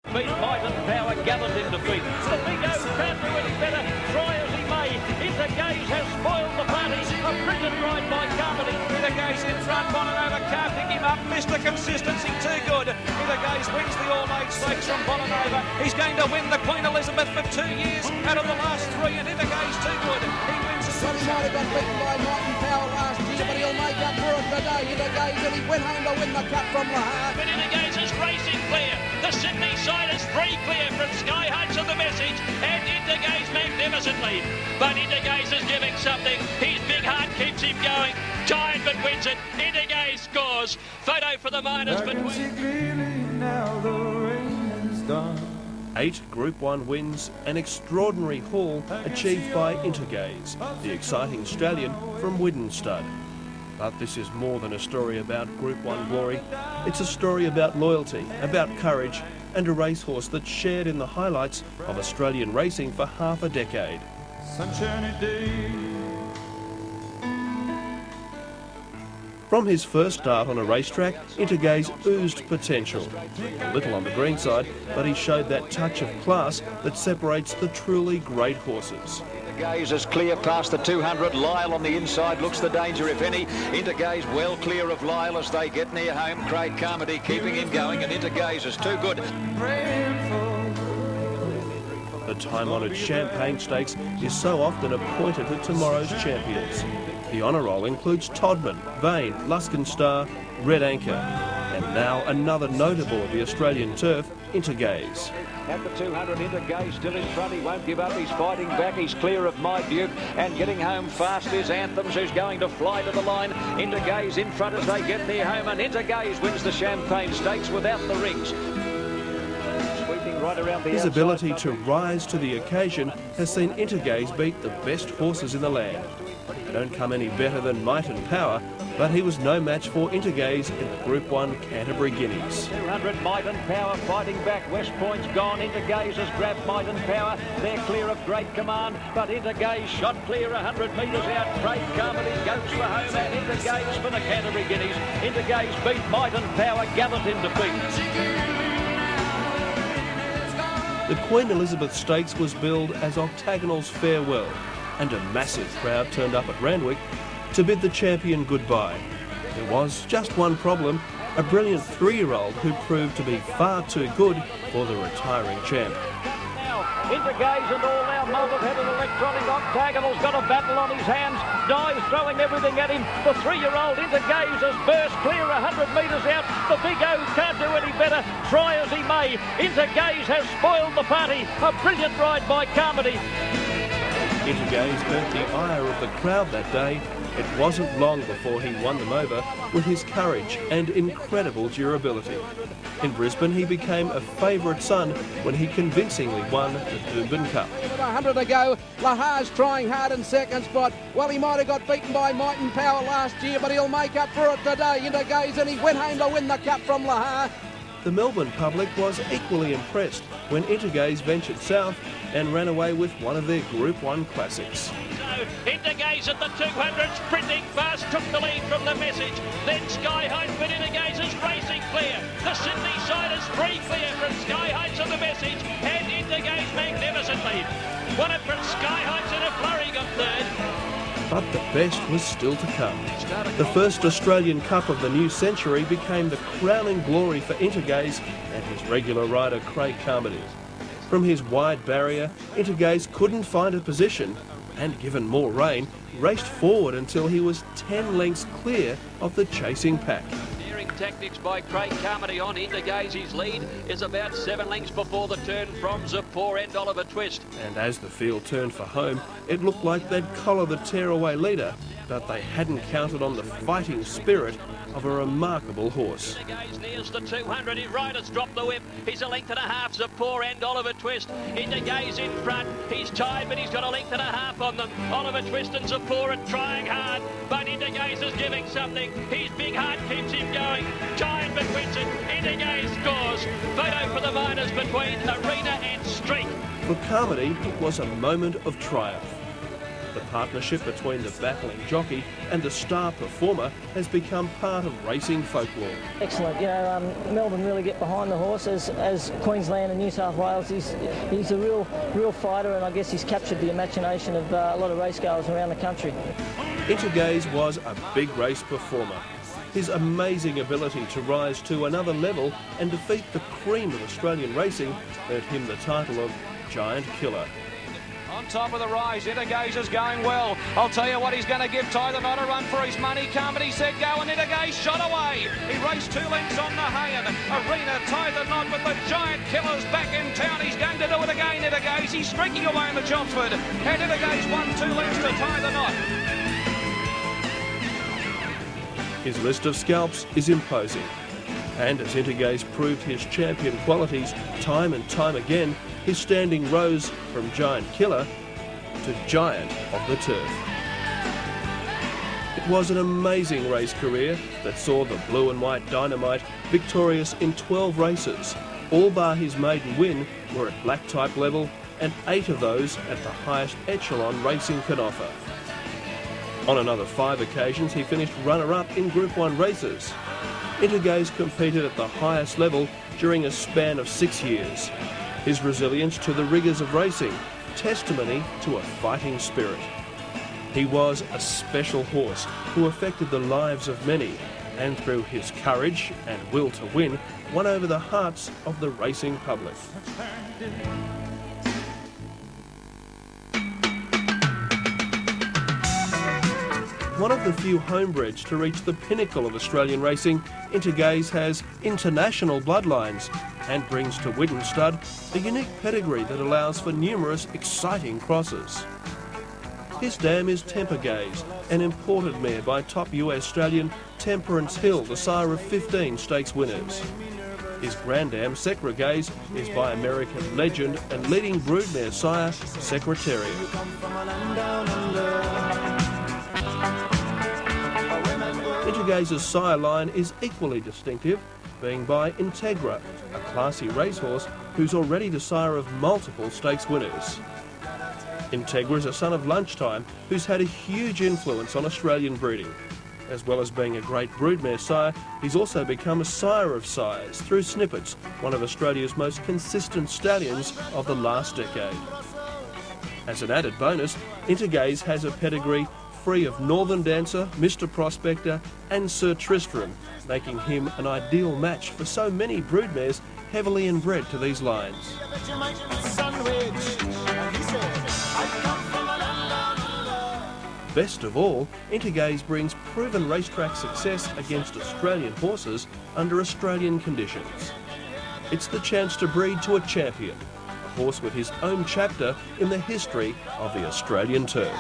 Beat Might and Power gathered in defeat. The Big O can't do any better, try as he may. Intergaze has spoiled the party. A brilliant ride by Carmody. Intergaze in front, Bonanova can't pick him up. Mr. Consistency too good. Intergaze wins the All-Age Stakes from Bonanova. He's going to win the Queen Elizabeth for 2 years out of the last 3, and Intergaze too good. He wins it. Well, he might have got beaten by Might and Power last year, but he'll make up for it today. Intergaze, and he went home to win the Cup from Lahar. But Intergaze is racing clear. The Sydney side is 3 clear from Sky Heights of the Message, and Intergaze magnificently. But Intergaze is giving something. His big heart keeps him going. Giant but wins it. Intergaze scores. Photo for the miners between. 8 Group 1 wins, an extraordinary haul achieved by Intergaze, the exciting stallion from Widden Stud. But this is more than a story about Group 1 glory. It's a story about loyalty, about courage, and a racehorse that shared in the highlights of Australian racing for half a decade. From his first start on a racetrack, Intergaze oozed potential. A little on the green side, but he showed that touch of class that separates the truly great horses. Intergaze is clear past the 200. Lyle on the inside looks the danger, if any. Intergaze well clear of Lyle as they get near home. Craig Carmody keeping him going, and Intergaze is too good. The time-honoured Champagne Stakes is so often appointed to tomorrow's champions. The honour roll includes Todman, Vane, Luskin Star, Red Anchor, and now another notable of the Australian turf, Intergaze. At the 200, Intergaze still in front. He won't give up. He's fighting back. He's clear of My Duke, and getting home fast is Anthems, who's going to fly to the line. Intergaze in front as they get near home, and Intergaze wins the Champagne Stakes without the rings. Right around the His outside. ability to rise to the occasion has seen Intergaze beat the best horses in the land. They don't come any better than Might and Power, but he was no match for Intergaze in the Group 1 Canterbury Guineas. 200 Might and Power fighting back. West Point's gone. Intergaze has grabbed Might and Power. They're clear of Great Command, but Intergaze shot clear 100 metres out. Craig Carmody goes for home, and Intergaze for the Canterbury Guineas. Intergaze beat Might and Power, gathered in defeat. The Queen Elizabeth Stakes was billed as Octagonal's farewell, and a massive crowd turned up at Randwick to bid the champion goodbye. There was just one problem, a brilliant 3-year-old who proved to be far too good for the retiring champ. Intergaze and all our multi-headed electronic Octagonal's got a battle on his hands. Dives throwing everything at him. The 3-year-old Intergaze has burst clear 100 metres out. The Big O can't do any better, try as he may. Intergaze has spoiled the party. A brilliant ride by Carmody. Intergaze earned the ire of the crowd that day. It wasn't long before he won them over with his courage and incredible durability. In Brisbane, he became a favourite son when he convincingly won the Doomben Cup. With 100 to go, Lahar's trying hard in second spot. Well, he might have got beaten by Might and Power last year, but he'll make up for it today. Intergaze, and he went home to win the Cup from Lahar. The Melbourne public was equally impressed when Intergaze ventured south and ran away with one of their Group 1 classics. Intergaze at the 200, sprinting fast, took the lead from the Message. Then Sky Heights, but Intergaze is racing clear. The Sydney side is 3 clear from Sky Heights of the Message, and Intergaze magnificently. Won it from Sky Heights in a flurry, got third. But the best was still to come. The first Australian Cup of the new century became the crowning glory for Intergaze and his regular rider Craig Carmody. From his wide barrier, Intergaze couldn't find a position and, given more rain, raced forward until he was 10 lengths clear of the chasing pack. Tactics by Craig Carmody on Intergaze. His lead is about 7 lengths before the turn from Zippor and Oliver Twist. And as the field turned for home, it looked like they'd collar the tearaway leader, but they hadn't counted on the fighting spirit of a remarkable horse. Intergaze nears the 200. His riders drop the whip. He's a length and a half. Zippor and Oliver Twist. Intergaze in front. He's tied, but he's got a length and a half on them. Oliver Twist and Zippor are trying hard, but Intergaze is giving something. His big heart keeps him going. Giant but wins it. Intergaze scores. Photo for the miners between Arena and Streak. For Carmody, it was a moment of triumph. The partnership between the battling jockey and the star performer has become part of racing folklore. Excellent. You know, Melbourne really get behind the horse as Queensland and New South Wales. He's a real fighter, and I guess he's captured the imagination of a lot of racegoers around the country. Intergaze was a big race performer. His amazing ability to rise to another level and defeat the cream of Australian racing earned him the title of Giant Killer. On top of the rise, Intergaze is going well. I'll tell you what, he's going to give Ty the Knot a run for his money. Carmody said go, and Intergaze shot away. He raced 2 lengths on the Hayen. Arena, Ty the Knot with the Giant Killers back in town. He's going to do it again, Intergaze. He's streaking away in the Chelmsford. And Intergaze won 2 lengths to Ty the Knot. His list of scalps is imposing. And as Intergaze proved his champion qualities time and time again, his standing rose from Giant Killer to Giant of the Turf. It was an amazing race career that saw the Blue and White Dynamite victorious in 12 races. All bar his maiden win were at black type level, and 8 of those at the highest echelon racing can offer. On another 5 occasions, he finished runner-up in Group 1 races. Intergaze competed at the highest level during a span of 6 years. His resilience to the rigours of racing, testimony to a fighting spirit. He was a special horse who affected the lives of many, and through his courage and will to win, won over the hearts of the racing public. One of the few homebreds to reach the pinnacle of Australian racing, Intergaze has international bloodlines and brings to Widden Stud a unique pedigree that allows for numerous exciting crosses. His dam is Tempergaze, an imported mare by top US stallion Temperance Hill, the sire of 15 stakes winners. His grandam, Secregaze, is by American legend and leading broodmare sire, Secretariat. Intergaze's sire line is equally distinctive, being by Integra, a classy racehorse who's already the sire of multiple stakes winners. Integra is a son of Lunchtime who's had a huge influence on Australian breeding. As well as being a great broodmare sire, he's also become a sire of sires through Snippets, one of Australia's most consistent stallions of the last decade. As an added bonus, Intergaze has a pedigree free of Northern Dancer, Mr. Prospector and Sir Tristram, making him an ideal match for so many broodmares heavily inbred to these lines. Best of all, Intergaze brings proven racetrack success against Australian horses under Australian conditions. It's the chance to breed to a champion, a horse with his own chapter in the history of the Australian turf.